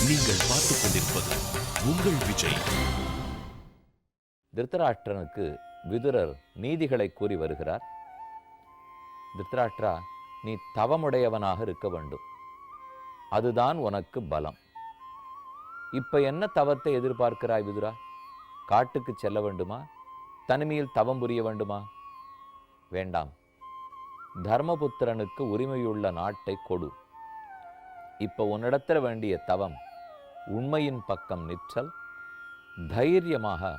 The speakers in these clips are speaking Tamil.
நீங்கள் பார்த்துக் கொண்டிருப்பது உங்கள் விஜய். திருத்தராஷ்டிரனுக்கு விதுரர் நீதிகளை கூறி வருகிறார். திருத்தராஷ்டிரா, நீ தவமுடையவனாக இருக்க வேண்டும், அதுதான் உனக்கு பலம். இப்ப என்ன தவத்தை எதிர்பார்க்கிறாய் விதுரா? காட்டுக்கு செல்ல வேண்டுமா? தனிமையில் தவம் புரிய வேண்டுமா? வேண்டாம். தர்மபுத்திரனுக்கு உரிமையுள்ள நாட்டை கொடு. இப்ப உன்னிடத்தில வேண்டிய தவம் உண்மையின் பக்கம் நிற்றல், தைரியமாக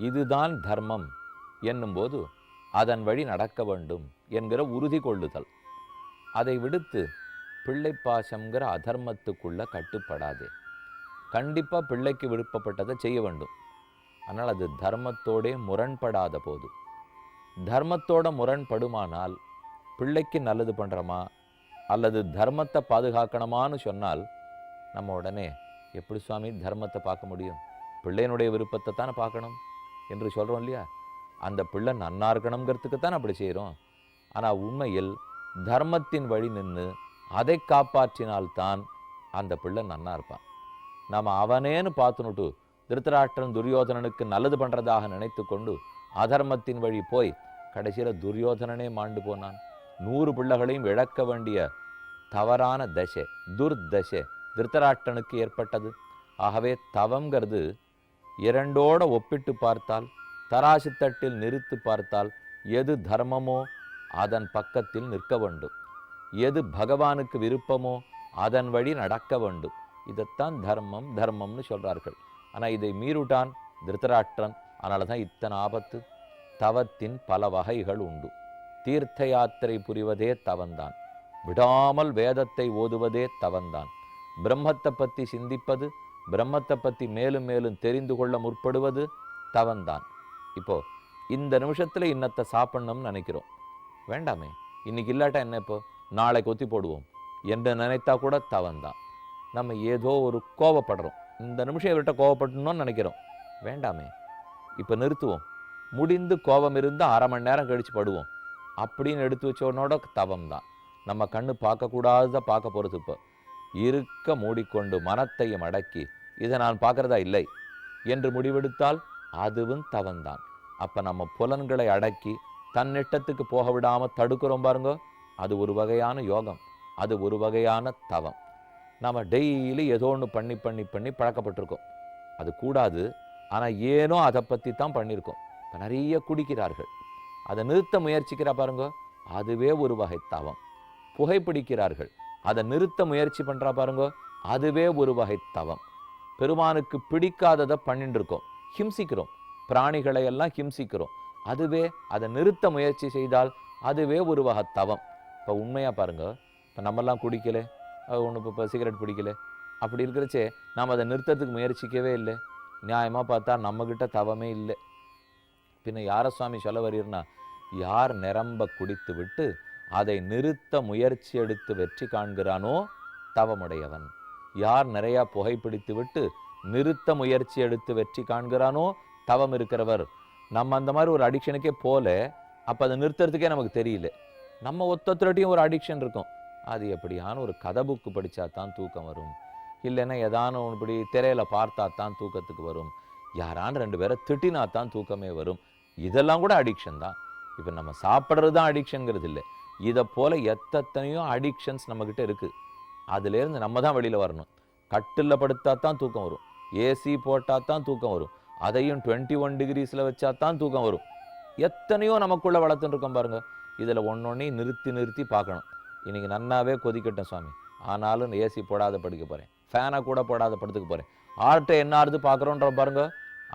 இதுதான் தர்மம் என்னும்போது அதன் வழி நடக்க வேண்டும் என்கிற உறுதி கொள்ளுதல். அதை விடுத்து பிள்ளை பாசம்ங்கிற அதர்மத்துக்குள்ள கட்டுப்படாதே. கண்டிப்பா பிள்ளைக்கு விருப்பப்பட்டதை செய்ய வேண்டும். ஆனால் அது தர்மத்தோடே முரண்படாத போது, தர்மத்தோட முரண்படுமானால் பிள்ளைக்கு நல்லது பண்ணுறோமா அல்லது தர்மத்தை பாதுகாக்கணுமான்னு சொன்னால் நம்ம உடனே எப்படி சுவாமி தர்மத்தை பார்க்க முடியும்? பிள்ளையினுடைய விருப்பத்தை தானே பார்க்கணும் என்று சொல்கிறோம் இல்லையா? அந்த பிள்ளை நன்னா இருக்கணுங்கிறதுக்கு தான் அப்படி செய்கிறோம். ஆனால் உண்மையில் தர்மத்தின் வழி நின்று அதை காப்பாற்றினால்தான் அந்த பிள்ளை நன்னா இருப்பான். நாம் அவனேன்னு பார்த்துனுட்டு திருத்தராஷ்டிரன் துரியோதனனுக்கு நல்லது பண்ணுறதாக நினைத்து கொண்டு அதர்மத்தின் வழி போய் கடைசியில் துரியோதனனே மாண்டு போனான். 100 பிள்ளைகளையும் இழக்க வேண்டிய தவறான தசை, துர்தசை திருத்தராஷ்டிரனுக்கு ஏற்பட்டது. ஆகவே தவங்கிறது இரண்டோட ஒப்பிட்டு பார்த்தால், தராசு தட்டில் நிறுத்து பார்த்தால் எது தர்மமோ அதன் பக்கத்தில் நிற்க வேண்டும், எது பகவானுக்கு விருப்பமோ அதன் வழி நடக்க வேண்டும். இதைத்தான் தர்மம் தர்மம்னு சொல்றார்கள். ஆனால் இதை மீறுட்டான் திருத்தராஷ்டிரன். அதனால தான் இத்தனை ஆபத்து. தவத்தின் பல வகைகள் உண்டு. தீர்த்த யாத்திரை புரிவதே தவந்தான், விடாமல் வேதத்தை ஓதுவதே தவந்தான், பிரம்மத்தை பற்றி சிந்திப்பது, பிரம்மத்தை பற்றி மேலும் மேலும் தெரிந்து கொள்ள முற்படுவது தவந்தான். இப்போ இந்த நிமிஷத்தில் இன்னத்தை சாப்பிடணும்னு நினைக்கிறோம், வேண்டாமே இன்னைக்கு இல்லாட்டா என்ன, இப்போ நாளைக்கு ஒத்தி போடுவோம் என்று நினைத்தா கூட தவந்தான். நம்ம ஏதோ ஒரு கோவப்படுறோம், இந்த நிமிஷம் இவர்கிட்ட கோவப்படணும்னு நினைக்கிறோம், வேண்டாமே இப்போ நிறுத்துவோம், முடிந்து கோபம் இருந்து 1/2 மணி நேரம் கழித்து படுவோம் அப்படின்னு எடுத்து வச்சோனோட தவம் தான். நம்ம கண்ணு பார்க்கக்கூடாத பார்க்க போகிறது. இப்போ இருக்க மூடிக்கொண்டு மனத்தையும் அடக்கி இதை நான் பார்க்குறதா இல்லை என்று முடிவெடுத்தால் அதுவும் தவந்தான். அப்போ நம்ம புலன்களை அடக்கி தன்னிட்டத்துக்கு போக விடாமல் தடுக்கிறோம் பாருங்க, அது ஒரு வகையான யோகம், அது ஒரு வகையான தவம். நம்ம டெய்லி ஏதோ ஒன்று பண்ணி பண்ணி பண்ணி பழக்கப்பட்டிருக்கோம், அது கூடாது. ஆனால் ஏனோ அதை பற்றி தான் பண்ணியிருக்கோம். இப்போ நிறைய குடிக்கிறார்கள், அதை நிறுத்த முயற்சிக்கிறா பாருங்க, அதுவே ஒரு வகை தவம். புகைப்பிடிக்கிறார்கள், அதை நிறுத்த முயற்சி பண்ணுறா பாருங்க, அதுவே ஒரு வகை தவம். பெருமானுக்கு பிடிக்காததை பண்ணிட்டு இருக்கோம், ஹிம்சிக்கிறோம், பிராணிகளை எல்லாம் ஹிம்சிக்கிறோம், அதுவே அதை நிறுத்த முயற்சி செய்தால் அதுவே ஒரு வகை தவம். இப்போ உண்மையாக பாருங்க, இப்போ நம்மெல்லாம் குடிக்கலை, ஒன்று இப்போ சிகரெட் பிடிக்கலை, அப்படி இருக்கிறச்சே நாம் அதை நிறுத்தத்துக்கு முயற்சிக்கவே இல்லை. நியாயமாக பார்த்தா நம்மக்கிட்ட தவமே இல்லை. பின்ன யார சுவாமி சொல்ல வரீர்னா, யார் நிரம்ப குடித்து விட்டு அதை நிறுத்த முயற்சி எடுத்து வெற்றி காண்கிறானோ தவமுடையவன். யார் நிறையா புகைப்பிடித்து விட்டு நிறுத்த முயற்சி எடுத்து வெற்றி காண்கிறானோ தவம் இருக்கிறவர். நம்ம அந்த மாதிரி ஒரு அடிக்ஷனுக்கே போல, அப்போ அதை நிறுத்துறதுக்கே நமக்கு தெரியல. நம்ம ஒத்தொத்தரட்டையும் ஒரு அடிக்ஷன் இருக்கும், அது எப்படியான ஒரு கதை புக்கு படித்தா தான் தூக்கம் வரும், இல்லைன்னா ஏதான இப்படி திரையில் பார்த்தா தான் தூக்கத்துக்கு வரும், யாரான 2 பேரை திட்டினா தான் தூக்கமே வரும். இதெல்லாம் கூட அடிக்ஷன் தான். இப்போ நம்ம சாப்பிட்றது தான் அடிக்ஷனுங்கிறது இல்லை, இதை போல் எத்தனையோ அடிக்ஷன்ஸ் நம்மக்கிட்ட இருக்குது. அதுலேருந்து நம்ம தான் வெளியில் வரணும். கட்டில் படுத்தா தான் தூக்கம் வரும், ஏசி போட்டால் தான் தூக்கம் வரும், அதையும் 21 டிகிரிஸில் வச்சா தான் தூக்கம் வரும். எத்தனையோ நமக்குள்ளே வளர்த்துன்னு இருக்கோம் பாருங்கள். இதில் ஒன்றொன்னையும் நிறுத்தி நிறுத்தி பார்க்கணும். இன்றைக்கி நன்னாவே கொதிக்கட்டும் சுவாமி, ஆனாலும் ஏசி போடாத படுக்க போகிறேன், ஃபேனை கூட போடாத படுத்துக்க போகிறேன், ஆர்ட்டை என்ன ஆறுது பார்க்குறோன்ற பாருங்க,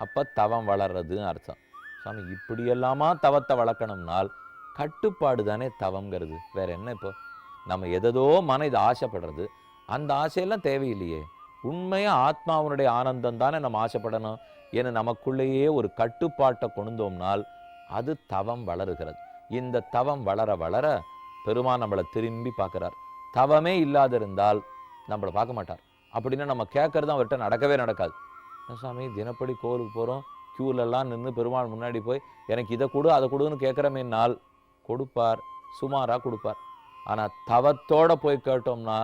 அப்போ தவம் வளர்றதுன்னு அர்த்தம். சுவாமி இப்படியெல்லாமா தவத்தை வளர்க்கணும்னால் கட்டுப்பாடு தானே தவங்கிறது, வேற என்ன? இப்போ நம்ம எதோ மன இது ஆசைப்படுறது, அந்த ஆசையெல்லாம் தேவையில்லையே. உண்மையாக ஆத்மாவனுடைய ஆனந்தம் தானே நம்ம ஆசைப்படணும். ஏன்னா நமக்குள்ளேயே ஒரு கட்டுப்பாட்டை கொண்டோம்னால் அது தவம் வளருகிறது. இந்த தவம் வளர வளர பெருமான் நம்மளை திரும்பி பார்க்குறார். தவமே இல்லாத இருந்தால் நம்மளை பார்க்க மாட்டார். அப்படின்னா நம்ம கேட்கறது அவர்கிட்ட நடக்கவே நடக்காது. சாமி தினப்படி கோவிலுக்கு போகிறோம், க்யூலெல்லாம் நின்று பெருமாள் முன்னாடி போய் எனக்கு இதை கொடு அதை கொடுன்னு கேட்குறமே நாள் கொடுப்பார், சுமாராக கொடுப்பார். ஆனால் தவத்தோடு போய் கேட்டோம்னா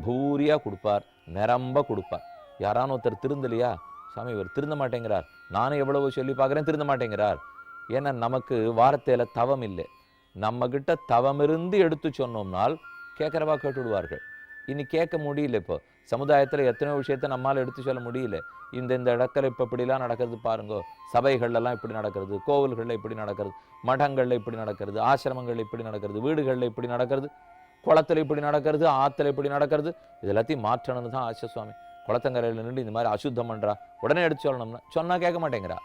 பூரியாக கொடுப்பார், நிரம்ப கொடுப்பார். யாரான ஒருத்தர் திருந்தலையா, சாமி இவர் திருந்த மாட்டேங்கிறார், நானும் எவ்வளவோ சொல்லி பார்க்குறேன் திருந்த மாட்டேங்கிறார். ஏன்னா நமக்கு வார்த்தையில் தவம் இல்லை. நம்மக்கிட்ட தவம் இருந்து எடுத்து சொன்னோம்னால் கேட்குறவா கேட்டுவிடுவார்கள். இனி கேட்க முடியல. இப்போ சமுதாயத்தில் எத்தனையோ விஷயத்த நம்மால் எடுத்து சொல்ல முடியல. இந்த இடத்துல இப்போ இப்படிலாம் நடக்கிறது பாருங்கோ, சபைகள்லாம் இப்படி நடக்கிறது, கோவில்களில் இப்படி நடக்கிறது, மடங்களில் இப்படி நடக்கிறது, ஆசிரமங்களில் இப்படி நடக்கிறது, வீடுகளில் இப்படி நடக்கிறது, குளத்தில் இப்படி நடக்கிறது, ஆற்றுல இப்படி நடக்கிறது. இது எல்லாத்தையும் மாற்றணும்னு தான் ஆசை சுவாமி. குளத்தங்கரையில் நின்று இந்த மாதிரி அசுத்தம் பண்ணுறா, உடனே எடுத்து சொல்லணும்னா சொன்னால் கேட்க மாட்டேங்கிறா.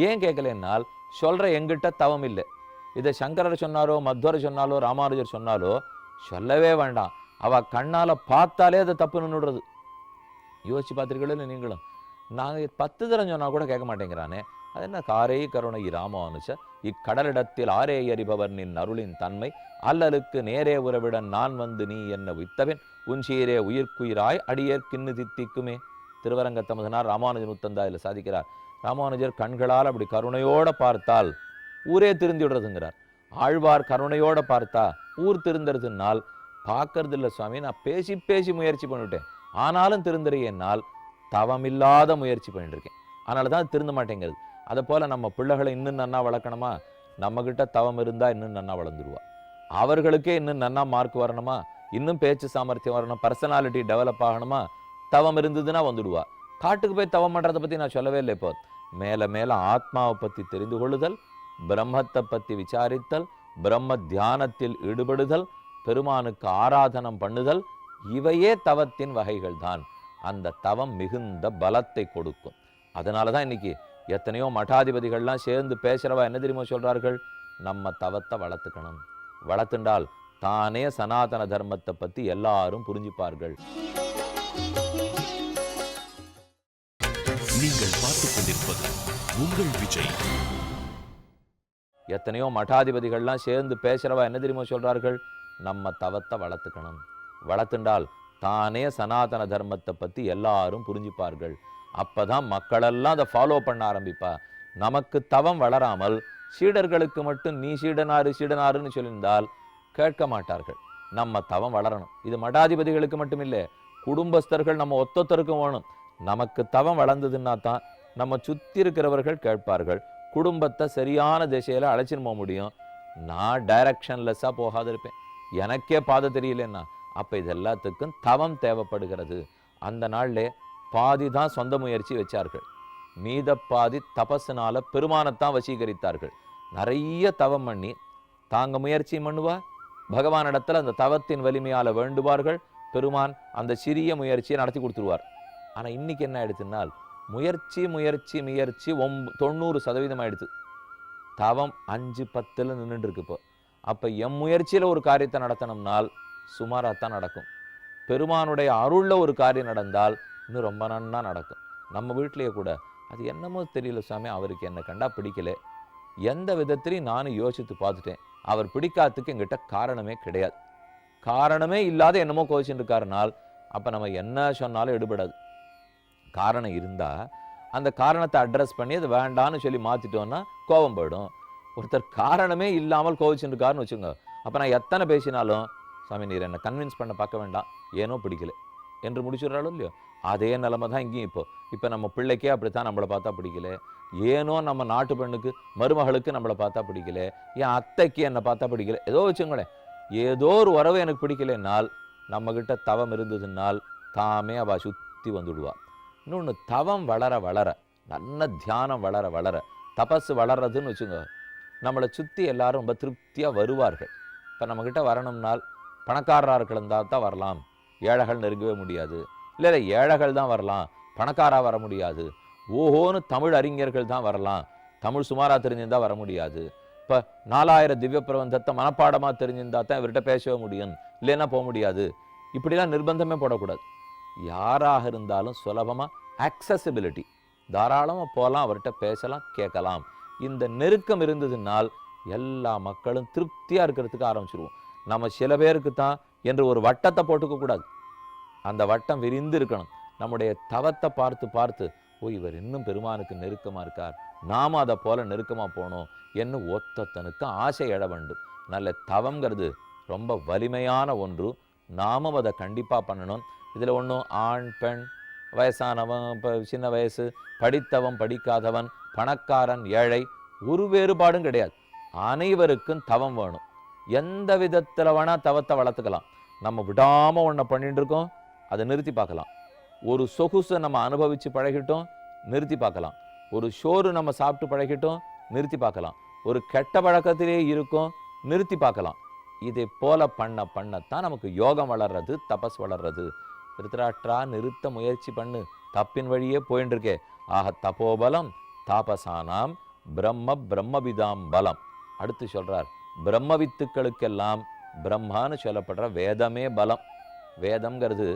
ஏன் கேட்கலன்னால் சொல்கிற எங்கிட்ட தவம் இல்லை. இதை சங்கரர் சொன்னாரோ, மத்வரை சொன்னாலோ, ராமானுஜர் சொன்னாலோ சொல்லவே வேண்டாம். அவள் கண்ணால் பார்த்தாலே அதை தப்பு நின்றுடுறது. யோசிச்சு பார்த்துருக்கீங்களே நீங்களும். நாங்கள் 10 தரம் சொன்னால் கூட கேட்க மாட்டேங்கிறானே. அது என்ன காரே கருணை ராமானுஜ இக்கடலிடத்தில் ஆரே அறிபவர் நின் அருளின் தன்மை அல்லலுக்கு நேரே உறவிடன் நான் வந்து நீ என்ன வித்தவன் உன் சீரே உயிர்க்குயிராய் அடியேற் கிண்ணு தித்திக்குமே. திருவரங்கத்தமதனார் ராமானுஜன் உத்தந்தாயில் சாதிக்கிறார். ராமானுஜர் கண்களால் அப்படி கருணையோட பார்த்தால் ஊரே திருந்திடுறதுங்கிறார். ஆழ்வார் கருணையோட பார்த்தா ஊர் திருந்துறதுனால் பார்க்கறது இல்லை சுவாமி, நான் பேசி பேசி முயற்சி பண்ணிவிட்டேன், ஆனாலும் திருந்துறையனால் தவமில்லாத முயற்சி பண்ணிட்டு இருக்கேன், அதனால தான் திருந்த மாட்டேங்கிறது. அதை போல் நம்ம பிள்ளைகளை இன்னும் நன்னா வளர்க்கணுமா, நம்மக்கிட்ட தவம் இருந்தால் இன்னும் நன்னா வளர்ந்துருவா. அவர்களுக்கே இன்னும் நன்னா மார்க் வரணுமா, இன்னும் பேச்சு சாமர்த்தியம் வரணும், பர்சனாலிட்டி டெவலப் ஆகணுமா, தவம் இருந்ததுன்னா வந்துடுவா. காட்டுக்கு போய் தவம் பண்ணுறதை பற்றி நான் சொல்லவே இல்லை. இப்போ மேலே மேலே ஆத்மாவை பற்றி தெரிந்து கொள்ளுதல், பிரம்மத்தை பற்றி விசாரித்தல், பிரம்ம தியானத்தில் ஈடுபடுதல், பெருமானுக்கு ஆராதனம் பண்ணுதல், இவையே தவத்தின் வகைகள் தான். அந்த தவம் மிகுந்த பலத்தை கொடுக்கும். அதனால தான் இன்னைக்கு எத்தனையோ மடாதிபதிகள்லாம் சேர்ந்து பேசுகிறவா என்ன தெரியுமா சொல்கிறார்கள், நம்ம தவத்தை வளர்த்துக்கணும், வளர்த்துண்டால் தானே சனாதன தர்மத்தை பற்றி எல்லாரும் புரிஞ்சுப்பார்கள். நீங்கள் பார்த்துக் கொண்டிருப்பது உங்கள் விஜய். எத்தனையோ மடாதிபதிகள்லாம் சேர்ந்து பேசுகிறவா என்ன தெரியுமா சொல்கிறார்கள், நம்ம தவத்தை வளர்த்துக்கணும், வளர்த்துண்டால் தானே சனாதன தர்மத்தை பற்றி எல்லாரும் புரிஞ்சுப்பார்கள். அப்போ தான் மக்களெல்லாம் அதை ஃபாலோ பண்ண ஆரம்பிப்பா. நமக்கு தவம் வளராமல் சீடர்களுக்கு மட்டும் நீ சீடனாரு சீடனாருன்னு சொல்லியிருந்தால் கேட்க மாட்டார்கள். நம்ம தவம் வளரணும். இது மடாதிபதிகளுக்கு மட்டும் இல்லை, குடும்பஸ்தர்கள் நம்ம ஒத்தொத்தருக்கும் வேணும். நமக்கு தவம் வளர்ந்ததுன்னா தான் நம்ம சுற்றி இருக்கிறவர்கள் கேட்பார்கள், குடும்பத்தை சரியான திசையில் அழைச்சின்னு போக முடியும். நான் டைரக்ஷன்லெஸ்ஸாக போகாது இருப்பேன், எனக்கே பாதை தெரியலன்னா அப்போ இது எல்லாத்துக்கும் தவம் தேவைப்படுகிறது. அந்த நாளிலே பாதி தான் சொந்த முயற்சி வச்சார்கள், மீத பாதி தபஸுனால பெருமானத்தான் வசீகரித்தார்கள். நிறைய தவம் பண்ணி தாங்க முயற்சி பண்ணுவா, பகவானிடத்தில் அந்த தவத்தின் வலிமையால் வேண்டுவார்கள், பெருமான் அந்த சிறிய முயற்சியை நடத்தி கொடுத்துருவார். ஆனால் இன்னைக்கு என்ன ஆயிடுச்சுன்னால் முயற்சி முயற்சி முயற்சி 90% ஆயிடுச்சு, தவம் 5-10 நின்றுட்டு இருக்கு. இப்போ அப்போ எம் முயற்சியில் ஒரு காரியத்தை நடத்தணும்னால் சுமாராகத்தான் நடக்கும். பெருமானுடைய அருளில் ஒரு காரியம் நடந்தால் இன்னும் ரொம்ப நன்னா நடக்கும். நம்ம வீட்டிலேயே கூட அது என்னமோ தெரியல சாமி, அவருக்கு என்னை கண்டா பிடிக்கல, எந்த விதத்திலையும் நானும் யோசித்து பார்த்துட்டேன், அவர் பிடிக்காததுக்கு எங்கிட்ட காரணமே கிடையாது, காரணமே இல்லாத என்னமோ கோச்சின்னு இருக்காருனால் அப்போ நம்ம என்ன சொன்னாலும் எடுபடாது. காரணம் இருந்தால் அந்த காரணத்தை அட்ரஸ் பண்ணி அது வேண்டான்னு சொல்லி மாற்றிட்டோன்னா கோபம் போயிடும். ஒருத்தர் காரணமே இல்லாமல் கோவிச்சுன்னு இருக்காருன்னு வச்சுங்க, அப்போ நான் எத்தனை பேசினாலும் சாமி நீர் என்னை கன்வின்ஸ் பண்ண பார்க்க வேண்டாம், ஏனோ பிடிக்கல என்று முடிச்சுடுறாலும் இல்லையோ, அதே நிலைமை தான் இங்கேயும். இப்போ நம்ம பிள்ளைக்கே அப்படித்தான் நம்மளை பார்த்தா பிடிக்கல, ஏனோ நம்ம நாட்டு பெண்ணுக்கு மருமகளுக்கு நம்மளை பார்த்தா பிடிக்கல, என் அத்தைக்கு என்னை பார்த்தா பிடிக்கல, ஏதோ வச்சுங்களேன், ஏதோ ஒரு உறவு எனக்கு பிடிக்கலைன்னால் நம்மக்கிட்ட தவம் இருந்ததுனால் தாமே அவள் சுற்றி வந்துடுவா. இன்னொன்று தவம் வளர வளர, நல்ல தியானம் வளர வளர, தபஸ் வளர்றதுன்னு வச்சுங்க, நம்மளை சுற்றி எல்லாரும் ரொம்ப திருப்தியாக வருவார்கள். இப்போ நம்மக்கிட்ட வரணும்னால் பணக்காரராக இருந்தால் தான் வரலாம், ஏழைகள் நெருங்கவே முடியாது. இல்லை ஏழைகள் தான் வரலாம், பணக்காராக வர முடியாது. ஓஹோன்னு தமிழ் அறிஞர்கள் தான் வரலாம், தமிழ் சுமாராக தெரிஞ்சிருந்தால் வர முடியாது. இப்போ 4000 திவ்ய பிரபந்தத்தை மனப்பாடமாக தெரிஞ்சிருந்தா தான் இவர்கிட்ட பேசவே முடியும், இல்லைன்னா போக முடியாது. இப்படிலாம் நிர்பந்தமே போடக்கூடாது. யாராக இருந்தாலும் சுலபமாக அக்சசிபிலிட்டி, தாராளமாக போகலாம், அவர்கிட்ட பேசலாம், கேட்கலாம். இந்த நெருக்கம் இருந்ததுனால் எல்லா மக்களும் திருப்தியாக இருக்கிறதுக்கு ஆரம்பிச்சிருவோம். நம்ம சில பேருக்கு தான் என்று ஒரு வட்டத்தை போட்டுக்க கூடாது, அந்த வட்டம் விரிந்து இருக்கணும். நம்முடைய தவத்தை பார்த்து பார்த்து ஓ இவர் இன்னும் பெருமானுக்கு நெருக்கமாக இருக்கார், நாம் அதை போல நெருக்கமாக போகணும் என்று ஒத்தத்தனுக்கு ஆசை எழ வேண்டும். நல்ல தவங்கிறது ரொம்ப வலிமையான ஒன்று, நாமும் அதை கண்டிப்பாக பண்ணணும். இதில் ஒன்றும் ஆண் பெண் வயசானவன், இப்போ சின்ன வயசு, படித்தவன் படிக்காதவன், பணக்காரன் ஏழை, ஒரு வேறுபாடும் கிடையாது. அனைவருக்கும் தவம் வேணும். எந்த விதத்தில் வேணால் தவத்தை வளர்த்துக்கலாம். நம்ம விடாமல் ஒன்றை பண்ணிட்டு இருக்கோம், அதை நிறுத்தி பார்க்கலாம். ஒரு சொகுசை நம்ம அனுபவித்து பழகிட்டோம், நிறுத்தி பார்க்கலாம். ஒரு சோறு நம்ம சாப்பிட்டு பழகிட்டோம், நிறுத்தி பார்க்கலாம். ஒரு கெட்ட பழக்கத்திலே இருக்கும், நிறுத்தி பார்க்கலாம். இதை போல பண்ணத்தான் நமக்கு யோகம் வளர்றது, தபஸ் வளர்றது. திருத்தராஷ்டிரா, நிறுத்த முயற்சி பண்ணு, தப்பின் வழியே போயின்னு இருக்கே. ஆக தபோபலம் தாபசானாம் பிரம்மவிதாம் பலம். அடுத்து சொல்றார், பிரம்மவித்துக்களுக்கெல்லாம் பிரம்மான்னு சொல்லப்படுற வேதமே பலம். வேதம்ங்கிறது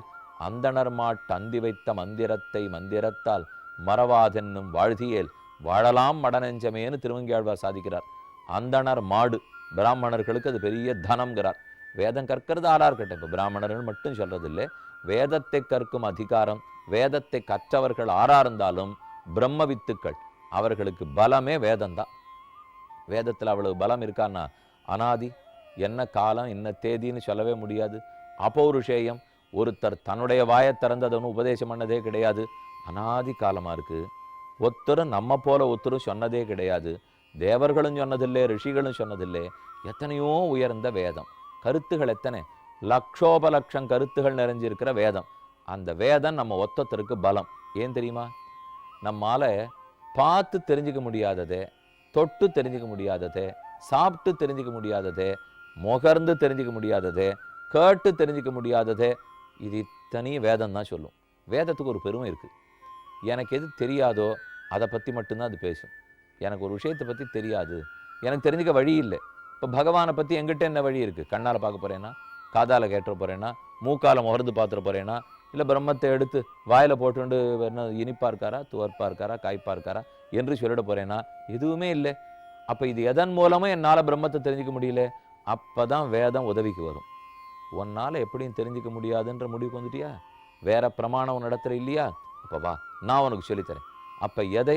அந்தணர் அந்தி வைத்த மந்திரத்தால் மறவாதென்னும் வாழ்த்தியேல் வாழலாம் மடநெஞ்சமேன்னு திருவங்கியாழ்வார் சாதிக்கிறார். அந்தணர் மாடு, பிராமணர்களுக்கு அது பெரிய தனம்ங்கிறார். வேதம் கற்கிறது ஆளா இருக்கட்டும், இப்போ பிராமணர்கள் மட்டும் சொல்றது இல்லை. வேதத்தை கற்கும் அதிகாரம், வேதத்தை கற்றவர்கள் ஆறா இருந்தாலும் பிரம்ம வித்துக்கள், அவர்களுக்கு பலமே வேதம்தான். வேதத்தில் அவ்வளவு பலம் இருக்கான்னா, அனாதி, என்ன காலம் என்ன தேதின்னு சொல்லவே முடியாது. அபௌருஷேயம், ஒருத்தர் தன்னுடைய வாயை திறந்ததுன்னு உபதேசம் பண்ணதே கிடையாது. அனாதி காலமாக இருக்குது. ஒருத்தரும் நம்ம போல ஒருத்தரும் சொன்னதே கிடையாது. தேவர்களும் சொன்னதில்லை, ரிஷிகளும் சொன்னதில்லை. எத்தனையோ உயர்ந்த வேதம், கருத்துகள் எத்தனை லட்சோபலட்சம் கருத்துகள் நிறைஞ்சிருக்கிற வேதம். அந்த வேதம் நம்ம ஒத்தத்திற்கு பலம். ஏன் தெரியுமா? நம்மால பார்த்து தெரிஞ்சுக்க முடியாததே, தொட்டு தெரிஞ்சுக்க முடியாததே, சாப்பிட்டு தெரிஞ்சுக்க முடியாததே, முகர்ந்து தெரிஞ்சுக்க முடியாததே, கேட்டு தெரிஞ்சுக்க முடியாததே, இது இத்தனையும் வேதம் தான் சொல்லும். வேதத்துக்கு ஒரு பெருமை இருக்குது. எனக்கு எது தெரியாதோ அதை பற்றி மட்டும்தான் அது பேசும். எனக்கு ஒரு விஷயத்தை பற்றி தெரியாது, எனக்கு தெரிஞ்சுக்க வழி இல்லை. இப்போ பகவானை பற்றி எங்கிட்ட என்ன வழி இருக்குது? கண்ணால் பார்க்க போகிறேன்னா, காதால் கேட்டுற போகிறேன்னா, மூக்கால் முகர்ந்து பார்த்துட போகிறேன்னா, இல்லை பிரம்மத்தை எடுத்து வாயில் போட்டுண்டு என்ன இனிப்பாக இருக்காரா, துவர்ப்பாக இருக்காரா, காய்ப்பாக இருக்காரா என்று சொல்லிட போகிறேன்னா, எதுவுமே இல்லை. அப்போ இது எதன் மூலமும் என்னால் பிரம்மத்தை தெரிஞ்சிக்க முடியல. அப்போ தான் வேதம் உதவிக்கு வரும். உன்னால் எப்படியும் தெரிஞ்சிக்க முடியாதுன்ற முடிவுக்கு வந்துட்டியா? வேற பிரமாணம் உன் இடத்துல இல்லையா? அப்போ வா, நான் உனக்கு சொல்லித்தரேன். அப்போ எதை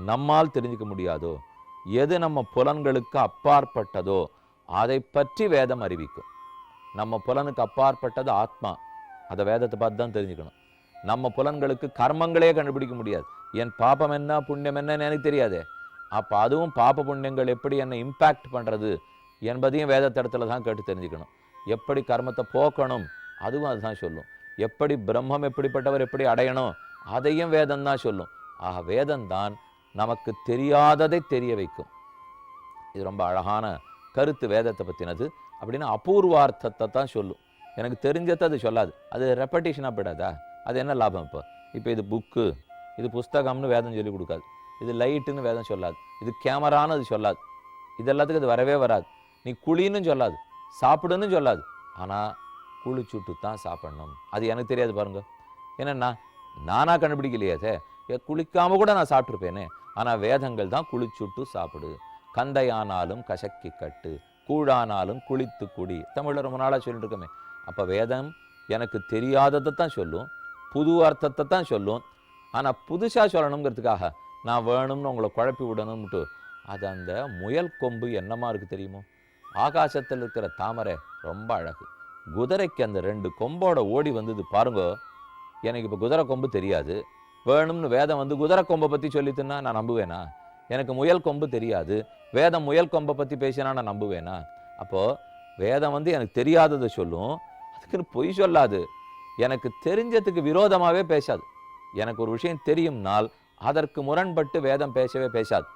நம்மால் தெரிஞ்சிக்க முடியாதோ, எது நம்ம புலன்களுக்கு அப்பாற்பட்டதோ அதை பற்றி வேதம் அறிவிக்கும். நம்ம புலனுக்கு அப்பாற்பட்டது ஆத்மா, அதை வேதத்தை பார்த்து தான் தெரிஞ்சுக்கணும். நம்ம புலன்களுக்கு கர்மங்களே கண்டுபிடிக்க முடியாது. என் பாபம் என்ன புண்ணியம் என்னன்னு எனக்கு தெரியாதே. அப்போ அதுவும் பாப புண்ணியங்கள் எப்படி என்னை இம்பேக்ட் பண்ணுறது என்பதையும் வேதத்திடத்துல தான் கேட்டு தெரிஞ்சுக்கணும். எப்படி கர்மத்தை போக்கணும் அதுவும் அதுதான் சொல்லும். எப்படி பிரம்மம் எப்படிப்பட்டவர் எப்படி அடையணும் அதையும் வேதம் தான் சொல்லும். ஆக வேதம்தான் நமக்கு தெரியாததை தெரிய வைக்கும். இது ரொம்ப அழகான கருத்து வேதத்தை பற்றினது. அப்படின்னா அபூர்வார்த்தத்தை தான் சொல்லும். எனக்கு தெரிஞ்சதை அது சொல்லாது. அது ரெப்படேஷனாக போயிடாதா? அது என்ன லாபம்? இப்போ இது புக்கு, இது புஸ்தகம்னு வேதம் சொல்லி கொடுக்காது. இது லைட்டுன்னு வேதம் சொல்லாது. இது கேமரான்னு அது சொல்லாது. இது எல்லாத்துக்கும் அது வரவே வராது. நீ குழின்னு சொல்லாது, சாப்பிடுன்னு சொல்லாது. ஆனால் குளிச்சுட்டு தான் சாப்பிடணும். அது எனக்கு தெரியாது பாருங்க. ஏன்னா நானாக கண்டுபிடிக்கலையே. அதை குளிக்காமல் கூட நான் சாப்பிட்ருப்பேனே. ஆனால் வேதங்கள் தான் குளிச்சுட்டு சாப்பிடு, கந்தையானாலும் கசக்கி கட்டு, கூழானாலும் குளித்து குடி. தமிழில் ரொம்ப நாளாக சொல்லிட்டு இருக்கோமே. அப்போ வேதம் எனக்கு தெரியாததை தான் சொல்லும், புது அர்த்தத்தை தான் சொல்லும். ஆனால் புதுசாக சொல்லணுங்கிறதுக்காக நான் வேணும்னு உங்களை குழப்பி விடணும்ட்டு அது அந்த முயல் கொம்பு என்னமா இருக்குது தெரியுமோ? ஆகாசத்தில் இருக்கிற தாமரை ரொம்ப அழகு. குதிரைக்கு அந்த 2 கொம்போட ஓடி வந்தது பாருங்க. எனக்கு இப்போ குதிரை கொம்பு தெரியாது, வேணும்னு வேதம் வந்து குதிரை கொம்பை பற்றி சொல்லித்துன்னா நான் நம்புவேனா? எனக்கு முயல் கொம்பு தெரியாது, வேதம் முயல் கொம்பை பற்றி பேசினா நான் நம்புவேனா? அப்போது வேதம் வந்து எனக்கு தெரியாததை சொல்லும், அதுக்குன்னு பொய் சொல்லாது. எனக்கு தெரிஞ்சதுக்கு விரோதமாகவே பேசாது. எனக்கு ஒரு விஷயம் தெரியும்னால் அதற்கு முரண்பட்டு வேதம் பேசவே பேசாது.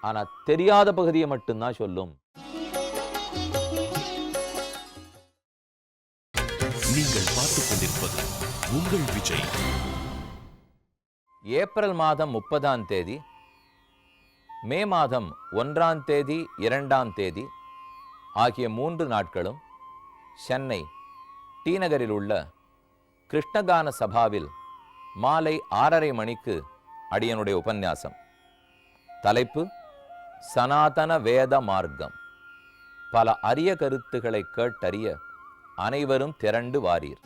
ஆனால் தெரியாத பகுதியை மட்டும்தான் சொல்லும். நீங்கள் பார்த்துக் கொண்டிருப்பது உங்கள் விஜய். ஏப்ரல் மாதம் 30ஆம் தேதி, மே மாதம் 1ஆம் தேதி 2ஆம் தேதி ஆகிய 3 நாட்களும் சென்னை டி நகரில் உள்ள கிருஷ்ணகான சபாவில் மாலை 6:30 மணிக்கு அடியனுடைய உபன்யாசம். தலைப்பு சனாதன வேத மார்க்கம். பல அரிய கருத்துக்களை கேட்டறிய அனைவரும் திரண்டு வாரீர்.